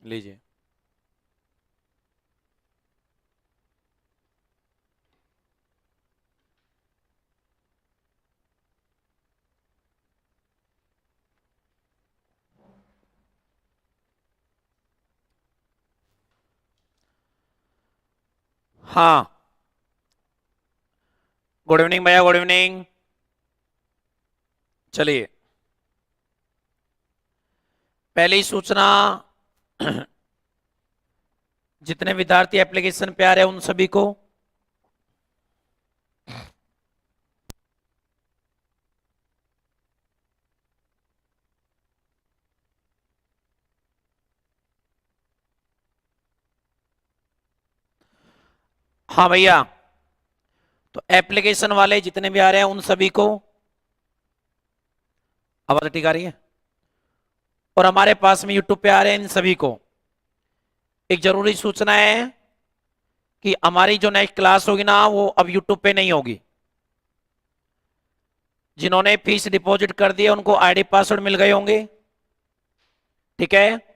लीजिए। हाँ, good evening भैया, गुड इवनिंग। चलिए, पहली सूचना, जितने विद्यार्थी एप्लीकेशन पे आ रहे हैं उन सभी को, हाँ भैया, तो एप्लीकेशन वाले जितने भी आ रहे हैं उन सभी को आवाज ठीक आ रही है, और हमारे पास में यूट्यूब पे आ रहे हैं इन सभी को एक जरूरी सूचना है कि हमारी जो नेक्स्ट क्लास होगी ना वो अब यूट्यूब पे नहीं होगी। जिन्होंने फीस डिपॉजिट कर दी है उनको आईडी पासवर्ड मिल गए होंगे, ठीक है।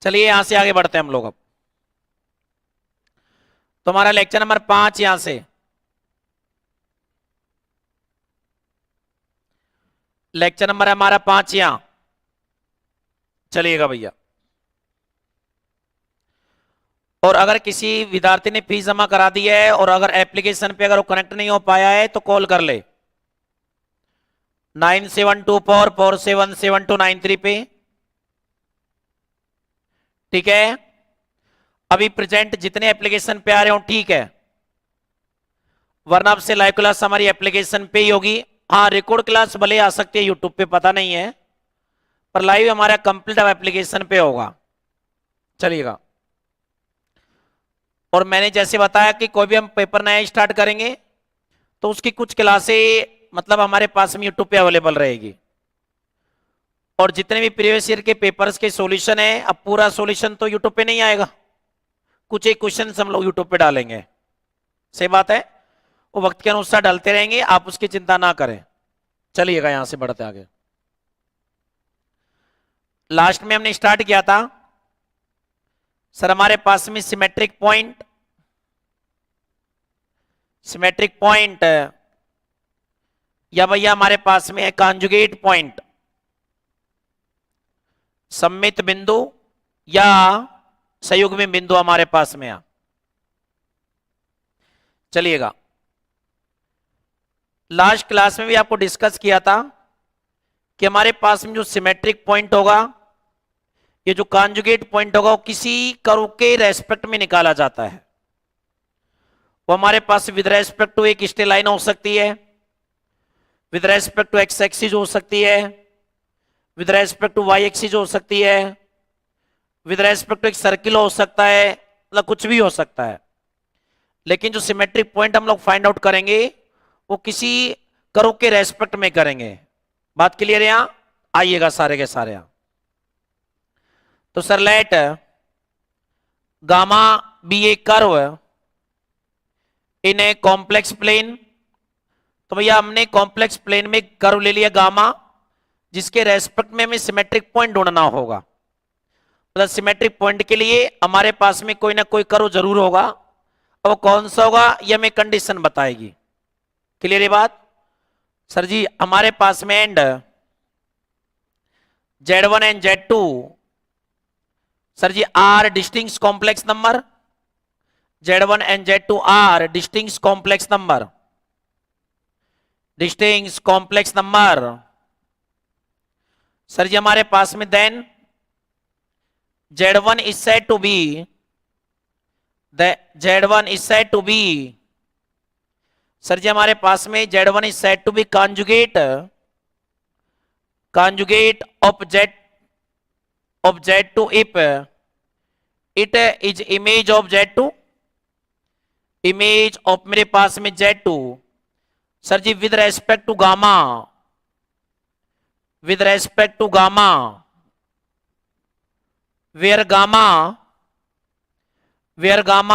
चलिए यहां से आगे बढ़ते हैं हम लोग। अब तुम्हारा लेक्चर नंबर 5 यहां से, लेक्चर नंबर है हमारा 5 यहां। चलिएगा भैया, और अगर किसी विद्यार्थी ने फीस जमा करा दी है और अगर एप्लीकेशन पे अगर वो कनेक्ट नहीं हो पाया है तो कॉल कर ले 9724477293 पे, ठीक है। अभी प्रेजेंट जितने एप्लीकेशन पे आ रहे हो ठीक है, वरना अब से लाइव क्लास हमारी एप्लीकेशन पे ही होगी। हाँ, रिकॉर्ड क्लास भले आ सकती है यूट्यूब पे, पता नहीं है, पर लाइव हमारा कंप्लीट अब एप्लीकेशन पे होगा। चलिएगा, और मैंने जैसे बताया कि कोई भी हम पेपर नया स्टार्ट करेंगे तो उसकी कुछ क्लासें मतलब हमारे पास में यूट्यूब पे अवेलेबल रहेगी, और जितने भी प्रीवियस ईयर के पेपर्स के सॉल्यूशन है, अब पूरा सॉल्यूशन तो यूट्यूब पे नहीं आएगा, कुछ एक क्वेश्चन हम लोग यूट्यूब पे डालेंगे। सही बात है, वो वक्त के अनुसार डालते रहेंगे, आप उसकी चिंता ना करें। चलिएगा, यहां से बढ़ते आगे। लास्ट में हमने स्टार्ट किया था सर हमारे पास में सिमेट्रिक पॉइंट, सिमेट्रिक पॉइंट या भैया हमारे पास में है कॉन्जुगेट पॉइंट, सम्मित बिंदु या संयुग्मी बिंदु हमारे पास में है। चलिएगा, लास्ट क्लास में भी आपको डिस्कस किया था कि हमारे पास में जो सिमेट्रिक पॉइंट होगा, ये जो कॉन्जुगेट पॉइंट होगा, वो किसी कर्व के रेस्पेक्ट में निकाला जाता है। वो हमारे पास विद रेस्पेक्ट टू एक स्ट्रेट लाइन हो सकती है, with respect to x axis हो सकती है, with respect to Y axis हो सकती है, विद रेस्पेक्ट टू एक सर्किल हो सकता है, मतलब कुछ भी हो सकता है। लेकिन जो सिमेट्रिक पॉइंट हम लोग फाइंड आउट करेंगे वो किसी कर्व के रेस्पेक्ट में करेंगे। बात क्लियर है? यहां आइएगा सारे के सारे। यहां तो sir let gamma be a curve in a complex plane, तो भैया हमने कॉम्प्लेक्स प्लेन में कर्व ले लिया गामा, जिसके रेस्पेक्ट में हमें सिमेट्रिक पॉइंट ढूंढना होगा। मतलब सिमेट्रिक पॉइंट के लिए हमारे पास में कोई ना कोई कर्व जरूर होगा, और वो कौन सा होगा ये हमें कंडीशन बताएगी। क्लियर है बात? सर जी हमारे पास में and Z1 and Z2 sir जी are distinct complex number, Z1 and Z2 are distinct complex number, distinct complex number. Sir जी हमारे पास में then Z1 is said to be, Z1 is said to be, sir जी हमारे पास में Z1 is said to be conjugate, conjugate of Z2 if it is image of Z2, image of मेरे पास में Z2 sir ji with respect to gamma, with respect to gamma, where gamma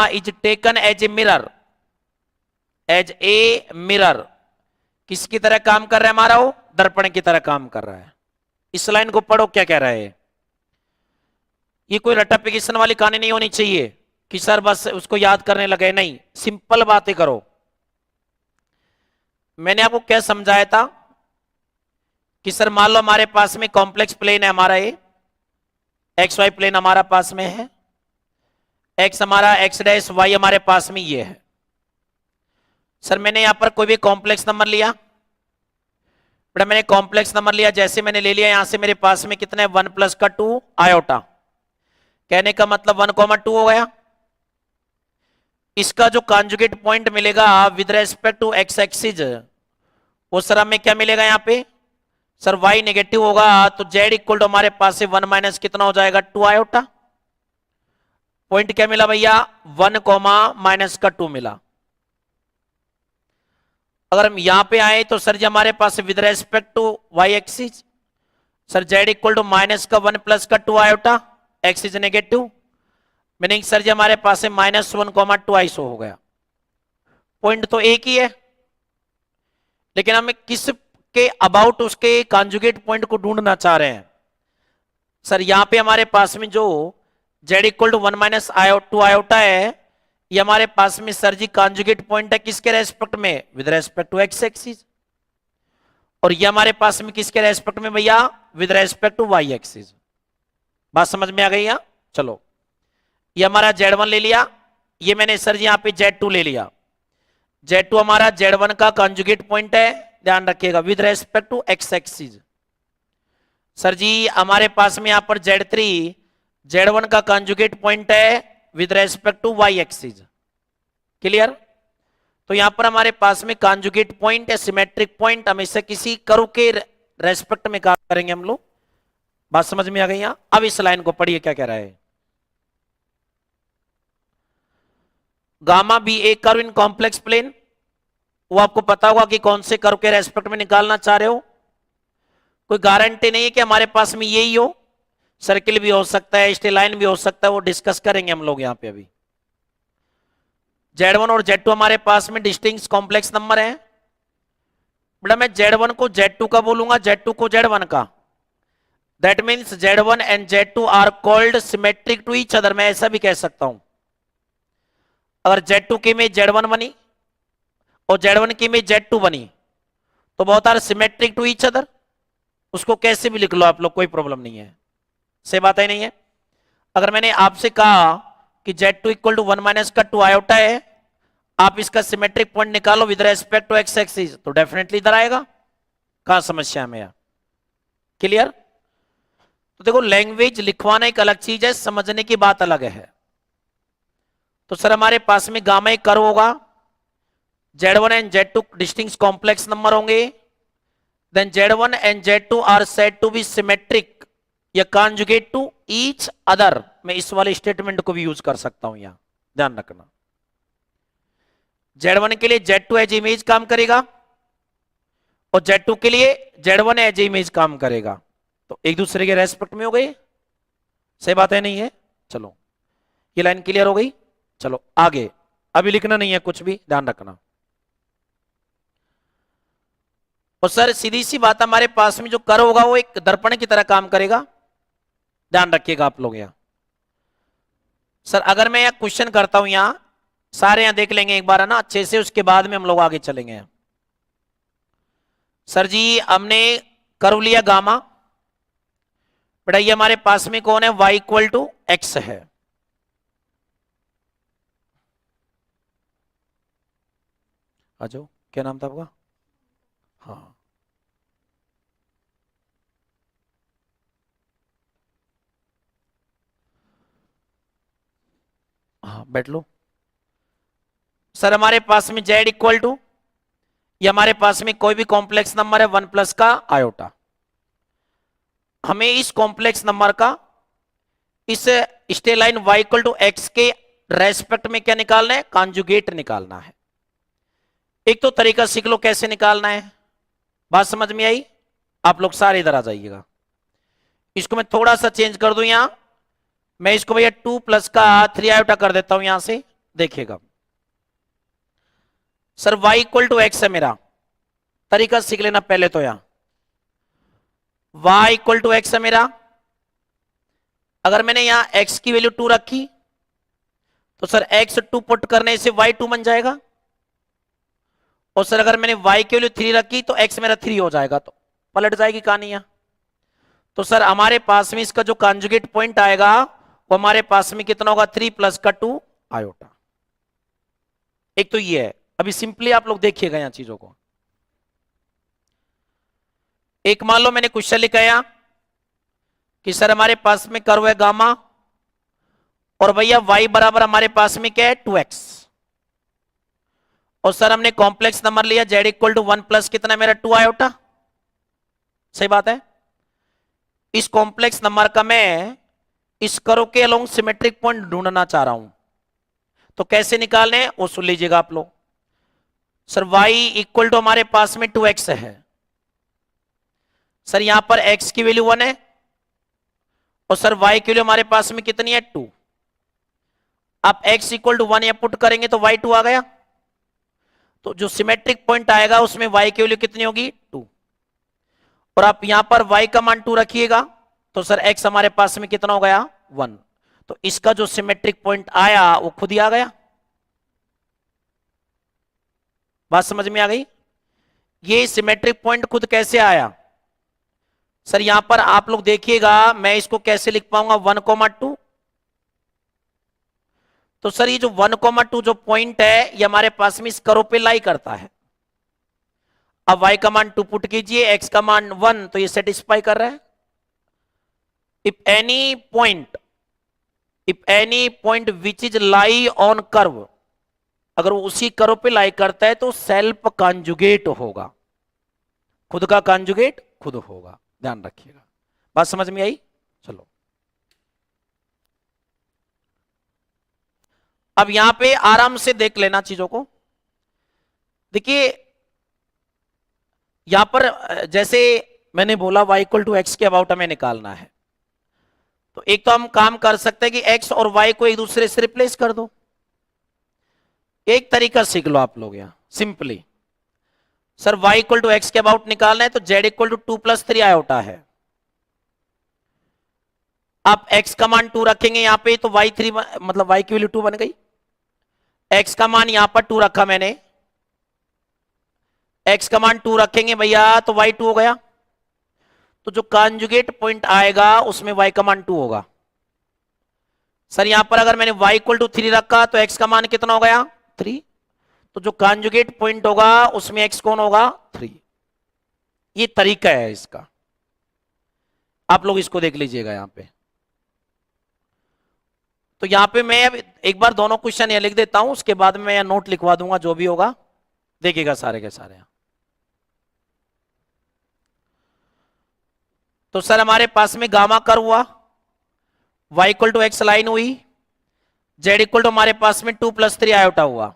is taken as a mirror, as a mirror। किसकी तरह काम कर रहा है हमारा? वो दर्पण की तरह काम कर रहा है। इस लाइन को पढ़ो क्या कह रहा है। ये कोई रटाफिकेशन वाली कहानी नहीं होनी चाहिए कि सर बस उसको याद करने लगे, नहीं, सिंपल बातें करो। मैंने आपको क्या समझाया था कि सर मान लो हमारे पास में कॉम्प्लेक्स प्लेन है, हमारा ये एक्स वाई प्लेन हमारा पास में है, एक्स हमारा एक्स डैश वाई हमारे पास में ये है। सर मैंने यहां पर कोई भी कॉम्प्लेक्स नंबर लिया, बड़ा मैंने कॉम्प्लेक्स नंबर लिया, जैसे मैंने ले लिया यहां से मेरे पास में कितना है 1 प्लस का 2 आयोटा, कहने का मतलब 1,2 हो गया। इसका जो कॉन्जुगेट पॉइंट मिलेगा with respect to x axis, वो सर हमें क्या मिलेगा यहाँ पे, सर y नेगेटिव होगा तो z इक्वल टू हमारे पास से 1 माइनस कितना हो जाएगा 2 आयोटा। पॉइंट क्या मिला भैया 1 कॉमा माइनस का 2 मिला। अगर हम यहां पे आए तो सर जी हमारे पास with respect to y axis, sir z equal to minus का 1 प्लस का 2 iota, x is negative, meaning sir जी हमारे पास है -1 कॉमा 2 आइसो हो गया। पॉइंट तो एक ही है, लेकिन हमें किस के अबाउट उसके कॉन्जुगेट पॉइंट को ढूंढना चाह रहे हैं। सर यहां पे हमारे पास में जो z equal to 1 minus 2 iota है, ये हमारे पास में सर जी कॉन्जुगेट पॉइंट है किसके रेस्पेक्ट में, with respect to x axis, और ये हमारे पास में किसके रेस्पेक्ट में भैया, with respect to Y axis. बात समझ में आ गई यहां। चलो ये हमारा z1 ले लिया, ये मैंने सर जी यहां पे z2 ले लिया, z2 हमारा z1 का कॉन्जुगेट पॉइंट है, ध्यान रखिएगा with respect to x axis. Sir जी हमारे पास में यहां पर z3 z1 का कॉन्जुगेट पॉइंट है with respect to Y axis. Clear. तो यहां पर हमारे पास में कॉन्जुगेट पॉइंट है, सिमेट्रिक पॉइंट, हमेशा किसी कर्व के रेस्पेक्ट में काम करेंगे हम लोग। बात समझ में आ गई यहां। अब इस लाइन को पढ़िए क्या कह रहा है, gamma be a curve in complex plane, वो आपको पता होगा कि कौन से कर्व के रेस्पेक्ट में निकालना चाह रहे हो। कोई गारंटी नहीं है कि हमारे पास में यही हो, सर्किल भी हो सकता है, स्ट्रेट लाइन भी हो सकता है, वो डिस्कस करेंगे हम लोग यहां पे। अभी Z1 और Z2 हमारे पास में डिस्टिंक्ट कॉम्प्लेक्स नंबर है। बेटा मैं Z1 को Z2 का बोलूंगा, Z2 को Z1 का, that means Z1 and Z2 are called symmetric to each other. मैं ऐसा भी कह सकता हूं, अगर Z2 की इमेज Z1 बनी और Z1 की इमेज Z2 बनी तो बहुत are symmetric to each other. उसको कैसे भी लिख लो आप लोग, कोई प्रॉब्लम नहीं है, से बात ही नहीं है। अगर मैंने आपसे कहा कि Z2 इक्वल टू 1 माइनस का 2 आयोटा है, आप इसका सिमेट्रिक पॉइंट निकालो with respect to x axis, तो डेफिनेटली इधर आएगा। कहां समस्या में यार, क्लियर। तो देखो लैंग्वेज लिखवाना एक अलग चीज है, समझने की बात अलग है। तो सर हमारे पास में गामा एक कर्व होगा, Z1 and Z2 distinct complex number होंगे, then Z1 and Z2 are said to be symmetric या कॉन्जुगेट टू ईच अदर। मैं इस वाले स्टेटमेंट को भी यूज कर सकता हूं यहां, ध्यान रखना। Z1 के लिए Z2 एज इमेज काम करेगा और Z2 के लिए Z1 एज इमेज काम करेगा, तो एक दूसरे के रेस्पेक्ट में हो गई। सही बात है नहीं है। चलो ये लाइन क्लियर हो गई। चलो आगे, अभी लिखना नहीं है कुछ भी, ध्यान रखना। और सर सीधी सी बात, हमारे पास में जो कर्व होगा वो एक दर्पण की तरह काम करेगा, ध्यान रखिएगा आप लोग यहां। सर अगर मैं यह क्वेश्चन करता हूं यहां, सारे यहां देख लेंगे एक बार है ना अच्छे से, उसके बाद में हम लोग आगे चलेंगे। सर जी हमने कर्व लिया गामा, बेटा ये हमारे पास में कौन है, y इक्वल टू एक्स है। आ जाओ, क्या नाम था आपका, हाँ हाँ बैठ लो। सर हमारे पास में z इक्वल टू, ये हमारे पास में कोई भी कॉम्प्लेक्स नंबर है 1 प्लस का आयोटा। हमें इस कॉम्प्लेक्स नंबर का इस straight line y equal to x के रेस्पेक्ट में क्या निकालना है, कॉन्जुगेट निकालना है। एक तो तरीका सीख लो कैसे निकालना है, बात समझ में आई। आप लोग सारे इधर आ जाइएगा। इसको मैं थोड़ा सा चेंज कर दूं यहां, मैं इसको भैया 2 प्लस का 3 आयोटा कर देता हूं यहां से, देखिएगा। Sir y equal to x है मेरा, तरीका सीख लेना पहले तो यहां। y इक्वल टू एक्स है मेरा। अगर मैंने यहां x की वैल्यू 2 रखी तो सर x 2 पुट करने से y 2 बन जाएगा। और सर अगर मैंने y की वैल्यू 3 रखी तो x मेरा 3 हो जाएगा, तो पलट जाएगी कहानी यहां। तो सर हमारे पास में इसका जो कॉन्जुगेट पॉइंट आएगा वो हमारे पास में कितना होगा, 3 प्लस का 2 आयोटा। एक तो ये है। अभी सिंपली आप लोग देखिएगा यहां चीजों को। एक मान लो मैंने क्वेश्चन लिखाया कि सर हमारे पास में कर्व है गामा, और भैया y बराबर हमारे पास में क्या है, 2x। और सर हमने कॉम्प्लेक्स नंबर लिया z इक्वल टू 1 प्लस कितना मेरा 2 आयोटा। सही बात है। इस कॉम्प्लेक्स नंबर का मैं इस कर्व के अलोंग सिमेट्रिक पॉइंट ढूंढना चाह रहा हूं, तो कैसे निकालने वो सुन लीजिएगा आप लोग। सर y इक्वल टू हमारे पास में 2x है। सर यहां पर x की वैल्यू 1 है और सर y की वैल्यू हमारे पास में कितनी है, 2। आप x इक्वल टू 1 पुट करेंगे तो y 2 आ गया। तो जो सिमेट्रिक पॉइंट आएगा उसमें y की वैल्यू कितनी होगी, 2। और आप यहां पर y का मान 2 रखिएगा तो सर x हमारे पास में कितना हो गया, 1। तो इसका जो सिमेट्रिक पॉइंट आया वो खुद ही आ गया। बात समझ में आ गई। ये सिमेट्रिक पॉइंट खुद कैसे आया, सर यहां पर आप लोग देखिएगा मैं इसको कैसे लिख पाऊंगा, 1,2। तो सर ये जो 1,2 जो पॉइंट है ये हमारे पास में इस कर्व पे लाई करता है। अब y का मान 2 पुट कीजिए, x का मान 1, तो ये सेटिस्फाई कर रहा है। If any point which is lie on curve, अगर वो उसी कर्व पे लाई करता है तो सेल्फ कॉन्जुगेट होगा, खुद का कॉन्जुगेट खुद होगा, ध्यान रखिएगा। बात समझ में आई। चलो अब यहां पे आराम से देख लेना चीजों को। देखिए यहां पर जैसे मैंने बोला y इक्वल टू एक्स के अबाउट हमें निकालना है, तो एक तो हम काम कर सकते हैं कि x और y को एक दूसरे से रिप्लेस कर दो। एक तरीका सीख लो आप लोग यहां simply. Sir y equal to x के अबाउट निकालना है तो z equal to 2 plus 3 iota है। आप x का मान 2 रखेंगे यहां पे तो y 3 मतलब y की वैल्यू 2 बन गई। x का मान यहां पर 2 रखा मैंने, x का मान 2 रखेंगे भैया तो y 2 हो गया। तो जो कॉन्जुगेट पॉइंट आएगा उसमें y का मान 2 होगा। सर यहां पर अगर मैंने y इक्वल टू 3 रखा तो x का मान कितना हो गया, 3। तो जो कॉन्जुगेट पॉइंट होगा उसमें x कौन होगा, 3। ये तरीका है इसका, आप लोग इसको देख लीजिएगा यहां पे। तो यहां पे मैं अब एक बार दोनों क्वेश्चन यहां लिख देता हूं, उसके बाद में मैं नोट लिखवा दूंगा जो भी होगा, देखिएगा सारे के सारे। तो सर हमारे पास में गामा कर्व हुआ, y equal to x line हुई, z इक्वल टू हमारे पास में 2 प्लस 3 आयोटा हुआ।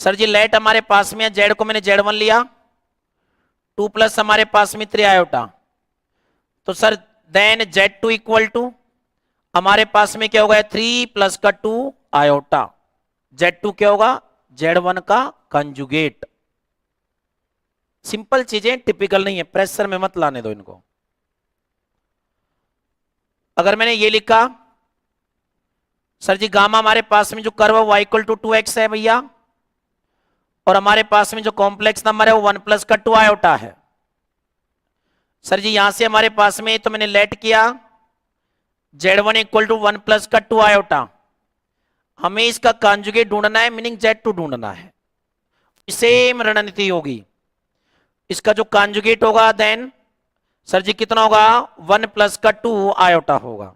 सर जी लेट हमारे पास में z को मैंने z1 लिया, 2 प्लस हमारे पास में 3 आयोटा। तो sir then z2 equal to हमारे पास में क्या होगा, 3 प्लस का 2 आयोटा। z2 क्या होगा, z1 का कंजुगेट। सिंपल चीजें, टिपिकल नहीं है, प्रेशर में मत लाने दो इनको। अगर मैंने ये लिखा सर जी गामा हमारे पास में जो कर्व है y इक्वल टू 2x है भैया, और हमारे पास में जो कॉम्प्लेक्स नंबर है वो 1 प्लस का 2 आयोटा है। सर जी यहां से हमारे पास में तो मैंने लेट किया z1 इक्वल टू 1 प्लस का 2 आयोटा। हमें इसका कॉन्जुगेट ढूंढना है, मीनिंग z2 ढूंढना है। सेम रणनीति होगी, इसका जो कॉन्जुगेट होगा देन सर जी कितना होगा, 1 प्लस का 2 आयोटा होगा।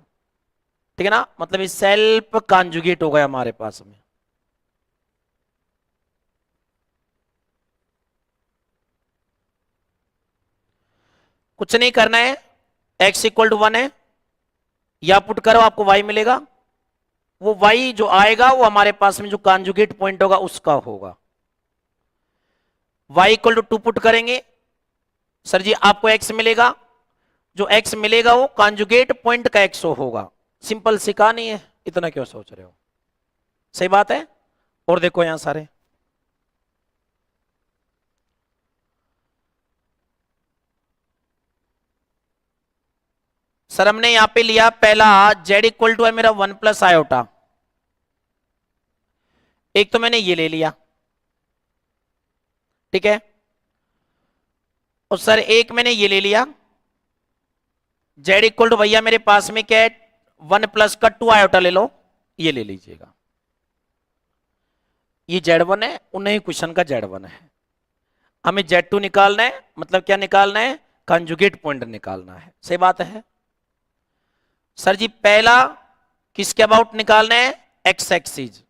ठीक है ना, मतलब ये सेल्फ कॉन्जुगेट हो गया हमारे पास में। कुछ नहीं करना है, x इक्वल टू 1 है, या पुट करो आपको y मिलेगा। वो y जो आएगा वो हमारे पास में जो कॉन्जुगेट पॉइंट होगा उसका होगा। y इक्वल टू 2 पुट करेंगे, सर जी आपको x मिलेगा, जो x मिलेगा वो कॉन्जुगेट पॉइंट का x होगा। सिंपल सी कहानी है, इतना क्यों सोच रहे हो, सही बात है। और देखो यहां सारे सर हमने यहां पे लिया पहला z इक्वल टू है मेरा 1 प्लस आयोटा, एक तो मैंने ये ले लिया, ठीक है, और सर एक मैंने ये ले लिया, z इक्वल टू भैया मेरे पास में क्या है 1 प्लस का 2 आयोटा ले लो, ये ले लीजिएगा, ये z1 है, उन्हीं क्वेश्चन का z1 है, हमें z2 निकालना है, मतलब क्या निकालना है, कंजुगेट पॉइंट निकालना है, सही बात है। सर जी पहला किसके अबाउट निकालना है, एक्स एक्सिस,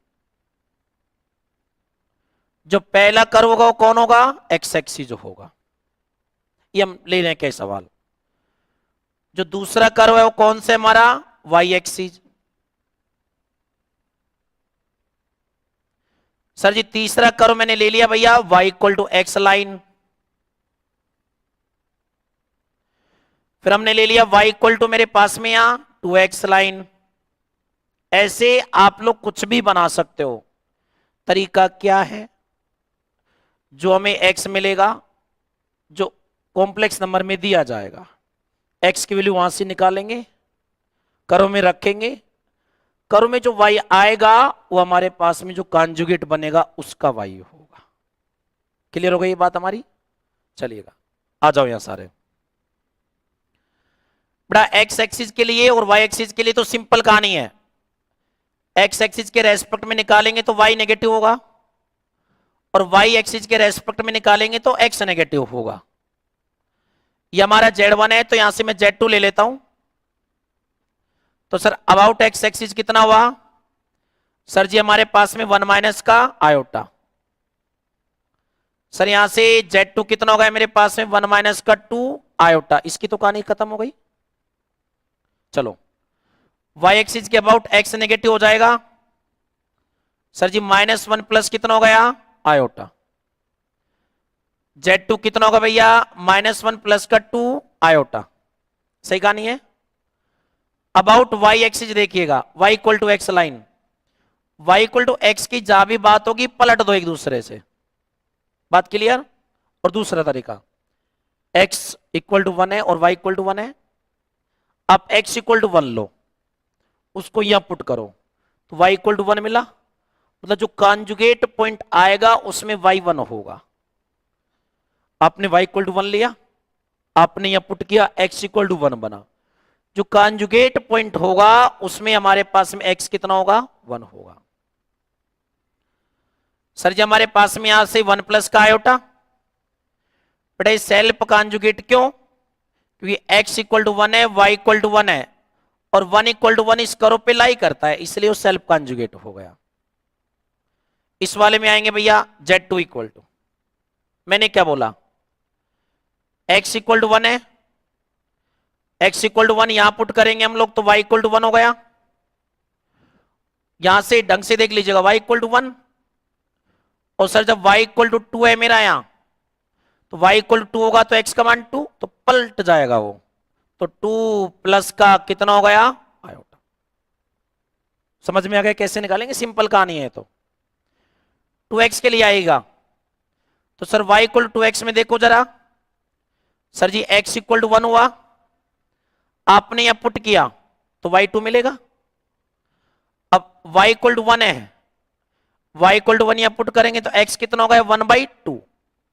जो पहला कर्व होगा वो कौन होगा, एक्स एक्सिस जो होगा, ये हम ले रहे हैं क्या सवाल। जो दूसरा कर्व है वो कौन सा हमारा, वाई एक्सिस। सर जी तीसरा कर्व मैंने ले लिया भैया y equal to x line, फिर हमने ले लिया y इक्वल टू मेरे पास में यहां 2x लाइन। ऐसे आप लोग कुछ भी बना सकते हो, तरीका क्या है, जो हमें x मिलेगा जो कॉम्प्लेक्स नंबर में दिया जाएगा, x की वैल्यू वहां से निकालेंगे, कर्व में रखेंगे, कर्व में जो y आएगा वो हमारे पास में जो कॉन्जुगेट बनेगा उसका y होगा। क्लियर हो गई ये बात हमारी, चलिएगा आ जाओ यहां सारे। बड़ा x एक्सिस के लिए और y एक्सिस के लिए तो सिंपल कहानी है, x एक्सिस के रेस्पेक्ट में निकालेंगे तो y नेगेटिव होगा, और y एक्सिस के रेस्पेक्ट में निकालेंगे तो x नेगेटिव होगा। ये हमारा z1 है, तो यहां से मैं z2 ले लेता हूं, तो सर अबाउट x एक्सिस कितना हुआ, सर जी हमारे पास में 1 माइनस का आयोटा, सर यहां से z2 कितना हो गया मेरे पास में 1 माइनस का 2 आयोटा, इसकी तो कहानी खत्म हो गई। चलो y एक्सिस के अबाउट x नेगेटिव हो जाएगा, सर जी -1 प्लस कितना हो गया आयोटा, z2 कितना होगा भैया -1 प्लस का 2 आयोटा, सही कहानी है। अबाउट y एक्सिस देखिएगा y equal to x line, y equal to x की जहां भी बात होगी पलट दो एक दूसरे से, बात क्लियर। और दूसरा तरीका x इक्वल टू 1 है और y इक्वल टू 1 है, आप x इक्वल टू 1 लो, उसको यहां पुट करो तो y इक्वल टू 1 मिला, मतलब जो कॉन्जुगेट पॉइंट आएगा उसमें y 1 होगा। आपने y इक्वल टू 1 लिया, आपने यहां पुट किया, x इक्वल टू 1 बना, जो कॉन्जुगेट पॉइंट होगा उसमें हमारे पास में x कितना होगा 1 होगा। सर जी हमारे पास में यहां से 1 प्लस का आयोटा, बेटा सेल्फ कॉन्जुगेट क्यों, क्योंकि x इक्वल टू 1 है, y इक्वल टू 1 है, और 1 इक्वल टू 1 इस कर्व पे लाई करता है, इसलिए वो सेल्फ कॉन्जुगेट हो गया। इस वाले में आएंगे भैया z2 इक्वल टू, मैंने क्या बोला, x इक्वल टू 1 है, x इक्वल टू 1 यहां पुट करेंगे हम लोग तो y इक्वल टू 1 हो गया। यहां से ढंग से देख लीजिएगा y इक्वल टू 1, और सर जब y इक्वल टू 2 है मेरा यहां, तो y इक्वल टू 2 होगा तो x का मान 2, तो पलट जाएगा वो, तो 2 प्लस का कितना हो गया आयोटा। समझ में आ गया कैसे निकालेंगे, सिंपल कहानी है। तो 2x के लिए आएगा, तो sir y equal to 2x में देखो जरा, sir ji x equal to 1 हुआ, आपने यहां पुट किया तो y2 मिलेगा। अब y इक्वल टू 1 है, y इक्वल टू 1 यहां पुट करेंगे तो x कितना हो गया 1/2,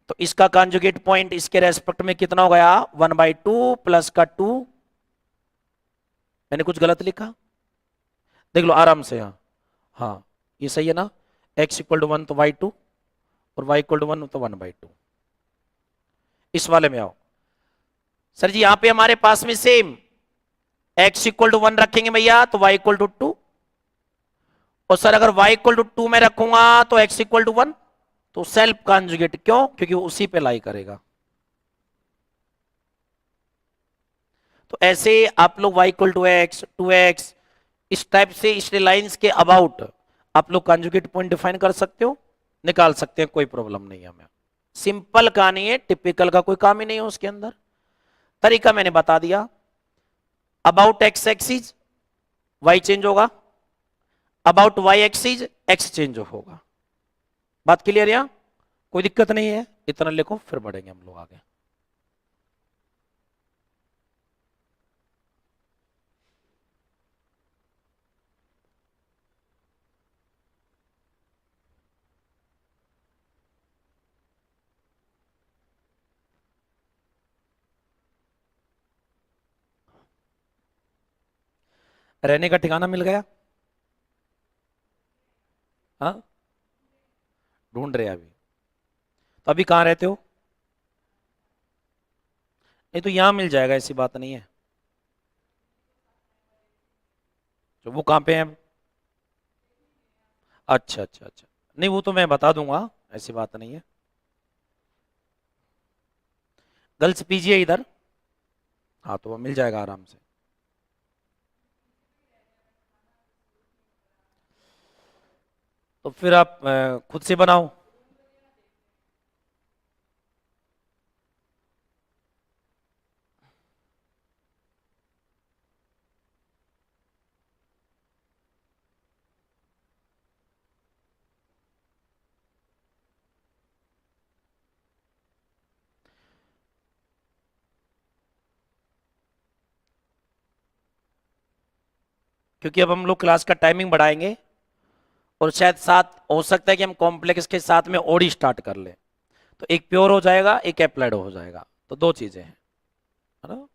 तो इसका कॉन्जुगेट पॉइंट इसके रेस्पेक्ट में कितना हो गया 1/2 प्लस का 2। मैंने कुछ गलत लिखा, देख लो आराम से, हाँ ये सही है ना, x इक्वल टू 1 तो y2 और y इक्वल टू 1 तो 1/2। इस वाले में आओ, सर जी यहां पे हमारे पास में सेम x इक्वल टू 1 रखेंगे भैया तो y इक्वल टू 2, और सर अगर y इक्वल टू 2 में रखूंगा तो x इक्वल टू 1, तो सेल्फ कॉन्जुगेट क्यों, क्योंकि वो उसी पे लाई करेगा। तो ऐसे आप लोग y equal to x 2x इस टाइप से इस लाइंस के अबाउट आप लोग कॉन्जुगेट पॉइंट डिफाइन कर सकते हो, निकाल सकते हैं, कोई प्रॉब्लम नहीं है हमें। सिंपल कहानी है, टिपिकल का कोई काम ही नहीं है उसके अंदर। तरीका मैंने बता दिया, about X axis y change होगा, about y axis x change होगा। बात क्लियर, यहां कोई दिक्कत नहीं है, इतना लिखो फिर बढ़ेंगे हम लोग आगे। रहने का ठिकाना मिल गया? हाँ, ढूंढ रहे हैं अभी। तो अभी कहाँ रहते हो? नहीं तो यहाँ मिल जाएगा, ऐसी बात नहीं है। तो वो कहाँ पे है? अच्छा अच्छा अच्छा। नहीं वो तो मैं बता दूंगा, ऐसी बात नहीं है। गर्ल्स पीजी है इधर। हाँ तो वो मिल जाएगा आराम से। तो फिर आप खुद से बनाओ। क्योंकि अब हम लोग क्लास का टाइमिंग बढ़ाएंगे, और शायद साथ हो सकता है कि हम कॉम्प्लेक्स के साथ में और ही स्टार्ट कर लें। तो एक प्योर हो जाएगा, एक एप्लाइड हो जाएगा, तो दो चीजें हैं, है ना।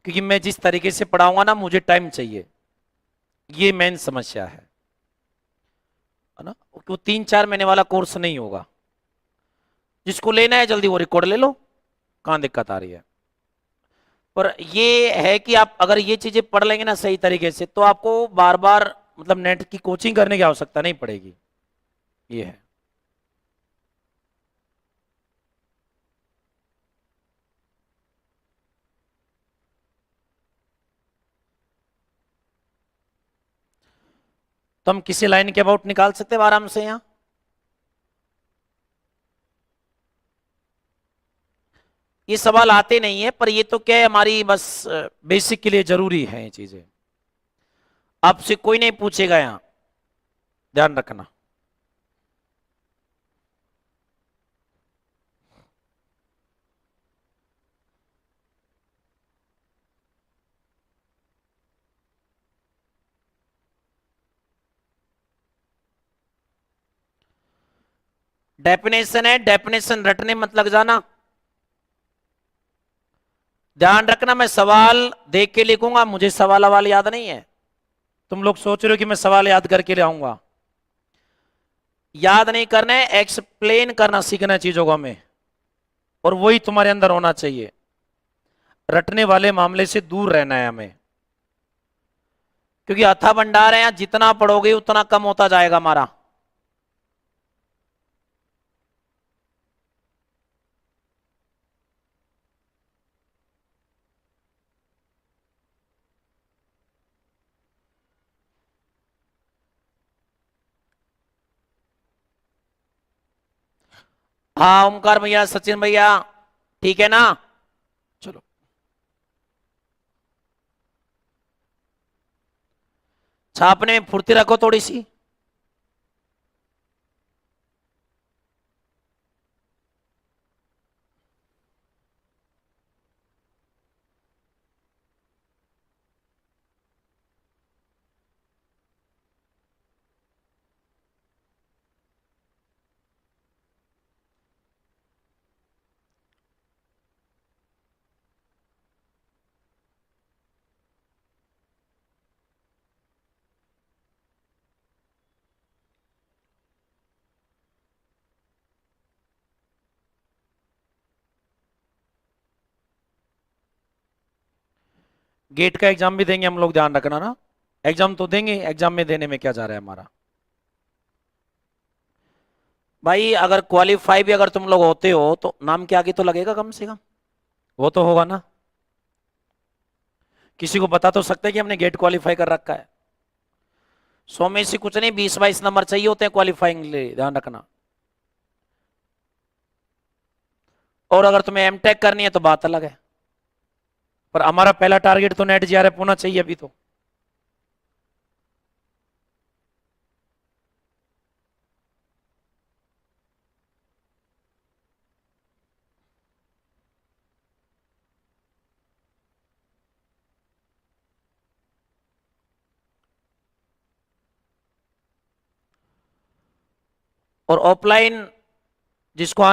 क्योंकि मैं जिस तरीके से पढ़ाऊंगा ना, मुझे टाइम चाहिए, ये मेन समस्या है ना। वो 3-4 महीने वाला कोर्स नहीं होगा। जिसको लेना है जल्दी वो रिकॉर्ड ले लो, कहाँ दिक्कत आ रही है। पर ये है कि आप अगर ये चीजें पढ़ लेंगे ना सही तरीके से, तो आपको बार बार मतलब नेट की कोचिंग करने की आवश्यकता नहीं पड़ेगी, ये है। तो हम किसी लाइन के अबाउट निकाल सकते हैं आराम से यहाँ। ये सवाल आते नहीं है, पर ये तो क्या है, हमारी बस बेसिक के लिए जरूरी है ये चीजें। आपसे कोई नहीं पूछेगा यहाँ, ध्यान रखना। डेफिनेशन है, डेफिनेशन रटने मत लग जाना। ध्यान रखना, मैं सवाल देख के लिखूंगा, मुझे सवाल वाल याद नहीं है। तुम लोग सोच रहे हो कि मैं सवाल याद करके ले आऊंगा। याद नहीं करना है, एक्सप्लेन करना सीखना है चीजों को हमें, और वही तुम्हारे अंदर होना चाहिए। रटने वाले मामले से दूर रहना है हमें, क्योंकि अथा भंडार है, जितना पढ़ोगे उतना कम होता जाएगा हमारा। हाँ ओमकार भैया, सचिन भैया, ठीक है ना। चलो, छापने में फुर्ती रखो थोड़ी सी। गेट का एग्जाम भी देंगे हम लोग, ध्यान रखना ना। एग्जाम तो देंगे, एग्जाम में देने में क्या जा रहा है हमारा। भाई अगर क्वालिफाई भी अगर तुम लोग होते हो, तो नाम के आगे तो लगेगा कम से कम, वो तो होगा ना। किसी को बता तो सकते हैं कि हमने गेट क्वालिफाई कर रखा है। 100 में से कुछ नहीं, 20-22 नंबर चाहिए होते हैं क्वालिफाइंग के लिए, ध्यान रखना। और अगर तुम्हें एमटेक करनी है तो बात अलग है, पर हमारा पहला टारगेट तो नेट जीआरएफ होना चाहिए अभी तो। और ऑफलाइन जिसको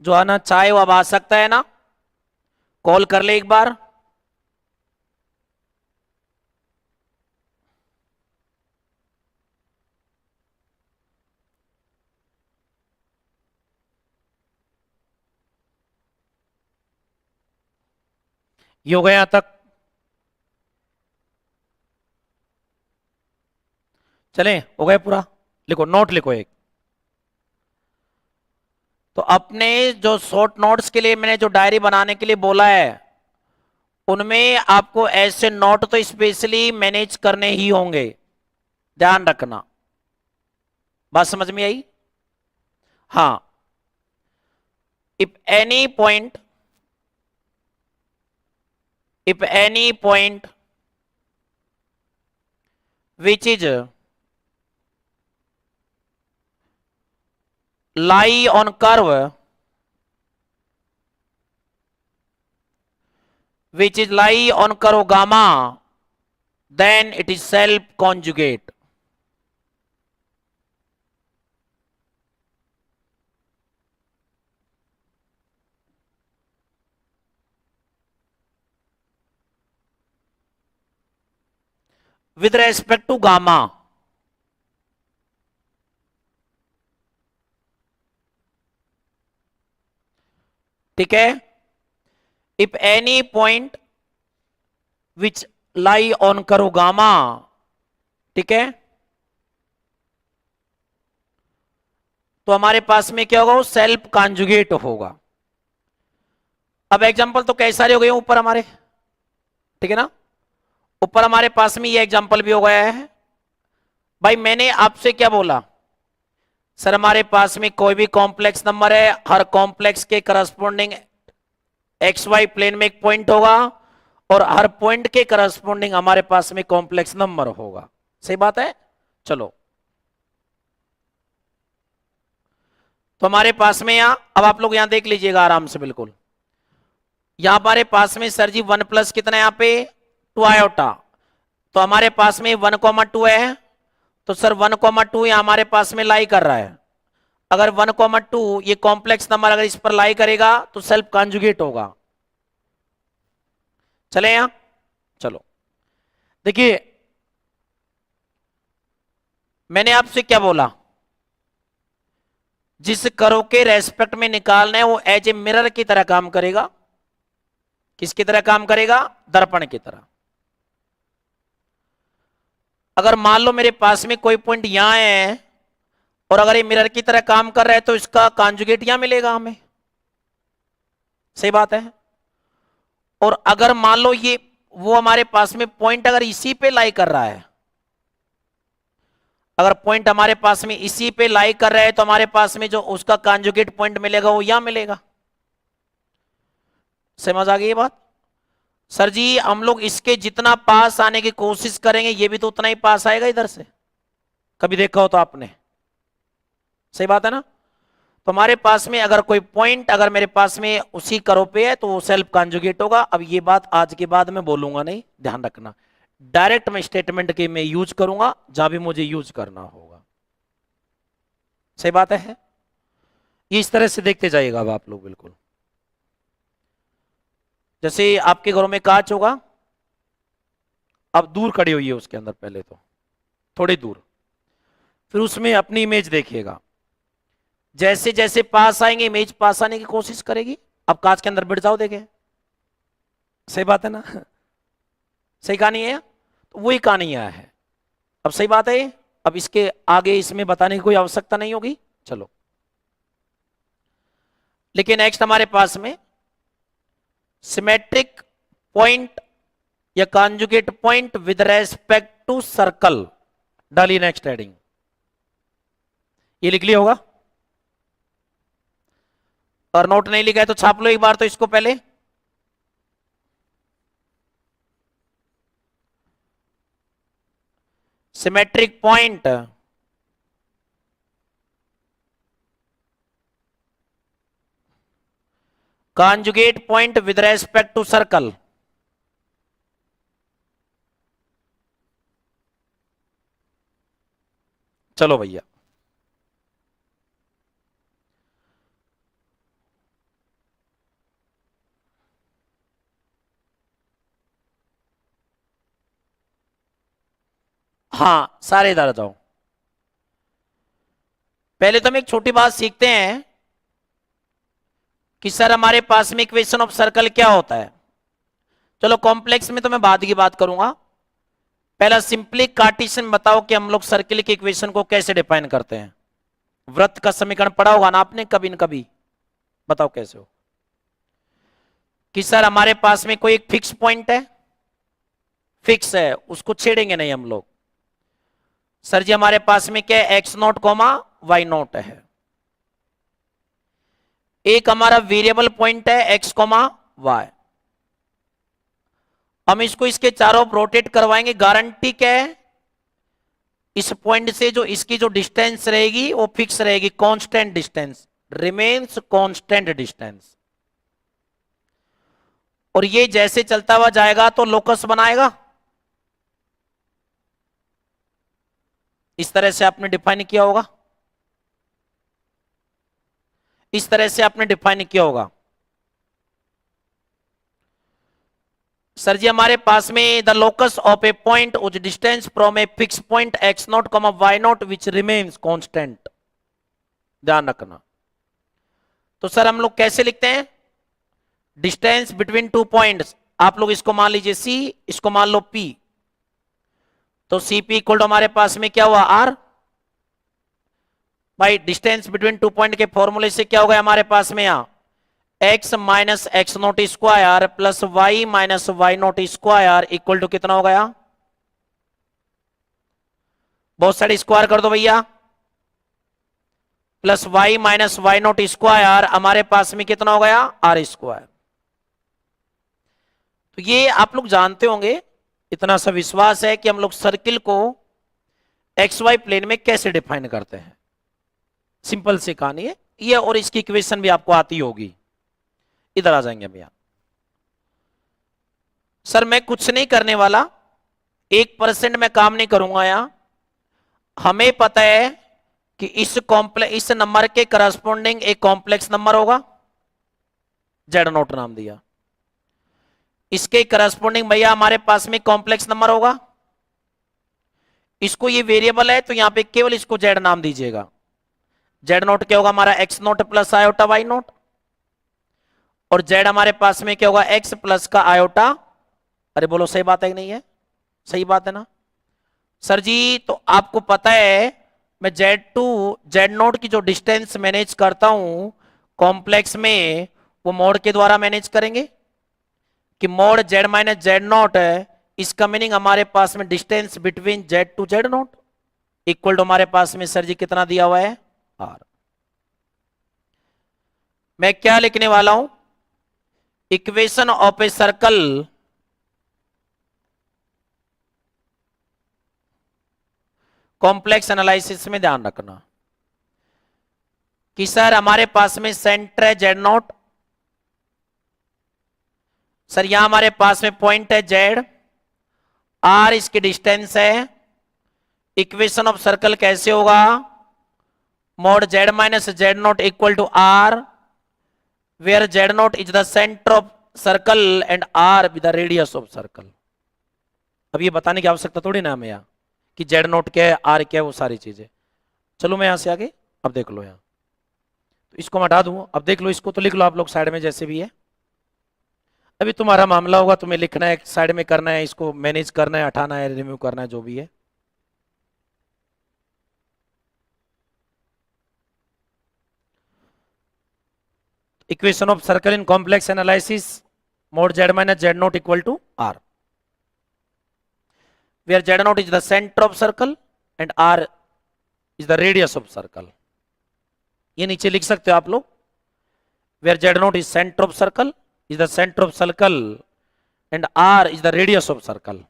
जो आना चाहे वो अब आ सकता है ना, कॉल कर ले एक बार। ये हो गया यहां तक। चलें, हो गया पूरा। लिखो, नोट लिखो एक। तो अपने जो शॉर्ट नोट्स के लिए मैंने जो डायरी बनाने के लिए बोला है, उनमें आपको ऐसे नोट तो स्पेशली मैनेज करने ही होंगे, ध्यान रखना। बात समझ में आई? हाँ। If any point, if any point which is lie on curve, which is lie on curve gamma, then it is self conjugate. With respect to gamma, ठीक है? If any point which lie on curve gamma, ठीक है, तो हमारे पास में क्या होगा? वो सेल्फ कॉन्जुगेट होगा। अब एग्जांपल तो कई सारे हो गए ऊपर हमारे, ठीक है ना? ऊपर हमारे पास में ये एग्जांपल भी हो गया है। भाई मैंने आपसे क्या बोला? सर हमारे पास में कोई भी कॉम्प्लेक्स नंबर है, हर कॉम्प्लेक्स के करस्पॉन्डिंग एक्स वाई प्लेन में एक पॉइंट होगा और हर पॉइंट के करस्पॉन्डिंग हमारे पास में कॉम्प्लेक्स नंबर होगा। सही बात है? चलो, तो हमारे पास में यहां, अब आप लोग यहां देख लीजिएगा आराम से, बिल्कुल यहां हमारे पास में सर जी 1 प्लस कितना है? यहां पे 2 आयोटा, तो हमारे पास में 1,2 है, तो सर 1,2 यहां हमारे पास में लाई कर रहा है। अगर 1,2 ये कॉम्प्लेक्स नंबर अगर इस पर लाई करेगा तो सेल्फ कॉन्जुगेट होगा। चले यहां, चलो देखिए, मैंने आपसे क्या बोला? जिस कर्व के रेस्पेक्ट में निकालना है वो एज ए मिरर की तरह काम करेगा। किसकी तरह काम करेगा? दर्पण की तरह। अगर मान लो मेरे पास में कोई पॉइंट यहां है और अगर ये मिरर की तरह काम कर रहा है तो इसका कॉन्जुगेट यहां मिलेगा हमें। सही बात है? और अगर मान लो ये वो हमारे पास में पॉइंट अगर इसी पे लाई कर रहा है, अगर पॉइंट हमारे पास में इसी पे लाई कर रहा है तो हमारे पास में जो उसका कॉन्जुगेट पॉइंट मिलेगा वो यहां मिलेगा। समझ आ गई ये बात? सर जी हम लोग इसके जितना पास आने की कोशिश करेंगे ये भी तो उतना ही पास आएगा इधर से। कभी देखा हो तो आपने? सही बात है ना? तो हमारे पास में अगर कोई पॉइंट अगर मेरे पास में उसी कर्व पे है तो वो सेल्फ कॉन्जुगेट होगा। अब ये बात आज के बाद में बोलूंगा नहीं, ध्यान रखना। डायरेक्ट मैं स्टेटमेंट के में यूज करूंगा जहां भी मुझे यूज करना होगा। सही बात है? ये इस तरह से देखते जाइएगा अब आप लोग, बिल्कुल जैसे आपके घरों में कांच होगा, अब दूर खड़ी हुई है उसके अंदर, पहले तो थोड़ी दूर, फिर उसमें अपनी इमेज देखिएगा। जैसे जैसे पास आएंगे इमेज पास आने की कोशिश करेगी। अब कांच के अंदर बैठ जाओ, देखें। सही बात है ना? सही कहानी है? तो वही कहानी यहां है। अब सही बात है ये? अब इसके आगे इसमें बताने की कोई आवश्यकता नहीं होगी। चलो, लेकिन नेक्स्ट हमारे पास में सिमेट्रिक पॉइंट या conjugate point with respect to circle, डाली नेक्स्ट हेडिंग। ये लिख लिया होगा, और नोट नहीं लिखा है तो छाप लो एक बार तो इसको पहले। Symmetric point conjugate point with respect to circle. चलो भैया, हाँ सारे इधर आ जाओ। पहले तो हम एक छोटी बात सीखते हैं कि सर हमारे पास में इक्वेशन ऑफ सर्कल क्या होता है। चलो कॉम्प्लेक्स में तो मैं बाद की बात करूंगा, पहला सिंपली कार्टेशियन बताओ कि हम लोग सर्किल के इक्वेशन को कैसे डिफाइन करते हैं। वृत्त का समीकरण पढ़ा होगा ना आपने कभी न कभी, बताओ कैसे हो। कि सर हमारे पास में कोई एक फिक्स पॉइंट है, फिक्स है, उसको छेड़ेंगे नहीं हम लोग। सर जी हमारे पास में क्या है, x naught comma Y naught है। एक हमारा वेरिएबल पॉइंट है एक्स कॉमा वाई, हम इसको इसके चारों रोटेट करवाएंगे। गारंटी क्या है, इस पॉइंट से जो इसकी जो डिस्टेंस रहेगी वो फिक्स रहेगी, constant distance, remains constant distance. और ये जैसे चलता हुआ जाएगा तो लोकस बनाएगा। इस तरह से आपने डिफाइन किया होगा, इस तरह से आपने डिफाइन किया होगा। सर जी हमारे पास में the locus of a point such distance from a fix point X naught comma Y naught which remains constant, ध्यान रखना। तो सर हम लोग कैसे लिखते हैं, डिस्टेंस बिटवीन टू पॉइंट्स, आप लोग इसको मान लीजिए सी, इसको मान लो पी, तो सी पी इक्वल टू हमारे पास में क्या हुआ आर। भाई डिस्टेंस बिटवीन टू पॉइंट के फॉर्मूले से क्या हो गया हमारे पास में यहां, x minus x naught square plus y minus y naught square equal to कितना हो गया, बहुत सारे स्क्वायर कर दो भैया, plus y minus y naught square हमारे पास में कितना हो गया आर स्क्वायर। तो ये आप लोग जानते होंगे, इतना सा विश्वास है कि हम लोग सर्किल को एक्स वाई प्लेन में कैसे डिफाइन करते हैं। सिंपल सी कहानी है ये, और इसकी इक्वेशन भी आपको आती होगी। इधर आ जाएंगे भैया। सर मैं कुछ नहीं करने वाला, 1% मैं काम नहीं करूंगा यहां। हमें पता है कि इस नंबर के करस्पॉन्डिंग एक कॉम्प्लेक्स नंबर होगा, जेड नोट नाम दिया। इसके करस्पॉन्डिंग भैया हमारे पास में कॉम्प्लेक्स नंबर होगा। इसको ये वेरिएबल है तो यहां पे केवल इसको जेड नाम दीजिएगा। जेड नोट क्या होगा हमारा x naught plus iota y naught, और जेड हमारे पास में क्या होगा एक्स प्लस का आयोटा। अरे बोलो सही बात है कि नहीं है, सही बात है ना सर जी। तो आपको पता है मैं जेड टू जेड नोट की जो डिस्टेंस मैनेज करता हूं कॉम्प्लेक्स में, वो मोड के द्वारा मैनेज करेंगे कि mod z minus z naught है। इसका मीनिंग हमारे पास में distance between z to z naught equal to हमारे पास में सर जी कितना दिया हुआ है आर। मैं क्या लिखने वाला हूं, equation of a circle complex analysis में ध्यान रखना कि सर हमारे पास में सेंटर है जेड नोट, सर यहां हमारे पास में पॉइंट है जेड, आर इसकी डिस्टेंस है। इक्वेशन ऑफ सर्कल कैसे होगा, mod z minus z naught equal to r, where z naught is the centre of circle and r with the radius of circle. अब ये बताने की आवश्यकता थोड़ी ना हमें यहाँ कि जेड नोट क्या है आर क्या है वो सारी चीजें। चलो मैं यहां से आगे, अब देख लो यहां, तो इसको मैं हटा दूं, अब देख लो इसको तो लिख लो आप लोग साइड में जैसे भी है। अभी तुम्हारा मामला होगा, तुम्हें लिखना है साइड में करना है, इसको मैनेज करना है, हटाना है, रिमूव करना है, जो भी है। Equation of circle in complex analysis, mod z minus z naught equal to r, where z naught is the center of circle and r is the radius of circle। ये नीचे लिख सकते हो आप लोग, where z naught is center of circle is the center of circle and r is the radius of circle।